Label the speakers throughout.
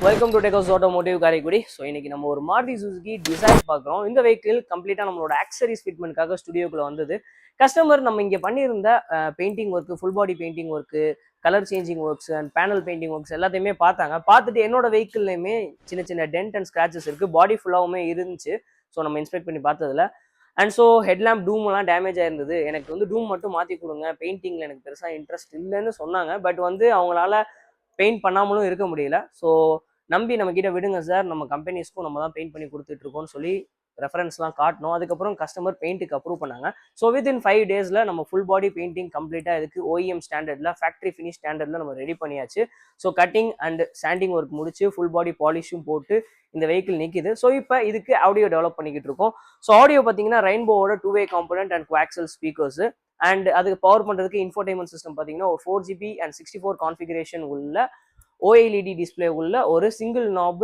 Speaker 1: Welcome to டெகோஸ் automotive Karaikudi. So இன்னைக்கு நம்ம ஒரு மாருதி சுசுகி டிசைர் பார்க்குறோம். இந்த வெஹிக்கிள் கம்ப்ளீட்டாக நம்மளோட ஆக்சரிஸ் ஃபிட்மெண்ட்காக ஸ்டுடியோக்குள்ள வந்தது. கஸ்டமர் நம்ம இங்கே பண்ணியிருந்த painting work, full body painting work, colour changing works and panel painting works எல்லாத்தையுமே பார்த்தாங்க. பார்த்துட்டு என்னோட வெஹிக்கிள்லையுமே சின்ன சின்ன டென்ட் அண்ட் ஸ்க்ராச்சஸ் இருக்குது, பாடி ஃபுல்லாகவுமே இருந்துச்சு. ஸோ நம்ம இன்ஸ்பெக்ட் பண்ணி பார்த்ததுல அண்ட் ஸோ ஹெட்லாம்ப் டூம்லாம் டேமேஜ் ஆயிருந்தது. எனக்கு வந்து டூம் மட்டும் மாற்றி கொடுங்க, பெயிண்டிங்கில் எனக்கு பெருசாக இன்ட்ரெஸ்ட் இல்லைன்னு சொன்னாங்க. பட் வந்து அவங்களால பெயிண்ட் பண்ணாமலும் இருக்க முடியல. ஸோ நம்பி நம்ம கிட்ட விடுங்க சார், நம்ம கம்பெனிஸ்க்கும் நம்ம தான் பெயிண்ட் பண்ணி கொடுத்துட்டு இருக்கோம்னு சொல்லி ரெஃபரன்ஸ்லாம் காட்டணும். அதுக்கப்புறம் கஸ்டமர் பெயிண்ட்டுக்கு அப்ரூவ் பண்ணாங்க. ஸோ வித்தின் 5 டேஸில் நம்ம ஃபுல் பாடி பெயிண்டிங் கம்ப்ளீட்டாக இதுக்கு ஓஇஎம் ஸ்டாண்டர்டில், ஃபேக்ட்ரி ஃபினிஷ் ஸ்டாண்டர்டில் நம்ம ரெடி பண்ணியாச்சு. So cutting and sanding work முடிச்சு ஃபுல் பாடி பாலிஷும் போட்டு இந்த வெஹிக்கிள் நிற்கிது. ஸோ இப்போ இதுக்கு ஆடியோ டெவலப் பண்ணிக்கிட்டு இருக்கோம். ஸோ ஆடியோ பார்த்தீங்கன்னா ரெயின்போவோட 2-வே component and coaxial speakers and அதுக்கு பவர் பண்ணுறதுக்கு இன்ஃபோடைன்மெண்ட் சிஸ்டம் பார்த்தீங்கன்னா ஒரு 4GB அண்ட் 64 கான்ஃபிகரேஷன் உள்ள OLED டிஸ்பிளே உள்ள ஒரு சிங்கிள் நாப்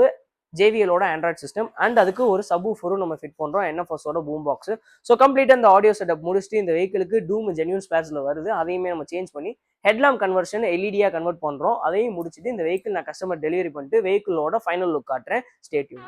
Speaker 1: JVLோட ஆண்ட்ராய்ட் சிஸ்டம் அண்ட் அதுக்கு ஒரு சப்வூஃபரும் நம்ம ஃபிட் பண்ணுறோம், NFSோட பூம் பாக்ஸ். ஸோ கம்ப்ளீட்டாக இந்த ஆடியோ செட்டப் முடிச்சுட்டு இந்த வெஹிக்கிளுக்கு டூம் ஜென்யூன் ஸ்பேர்ஸில் வருது, அதையுமே நம்ம சேஞ்ச் பண்ணி ஹெட்லாம்ப் கன்வர்ஷன் எல்இடியாக கன்வெர்ட் பண்ணுறோம். அதையும் முடிச்சுட்டு இந்த வெஹிக்கிள் நான் கஸ்டமர் டெலிவரி பண்ணிட்டு வெஹிக்கிளோட ஃபைனல் லுக் காட்டுறேன். Stay tune.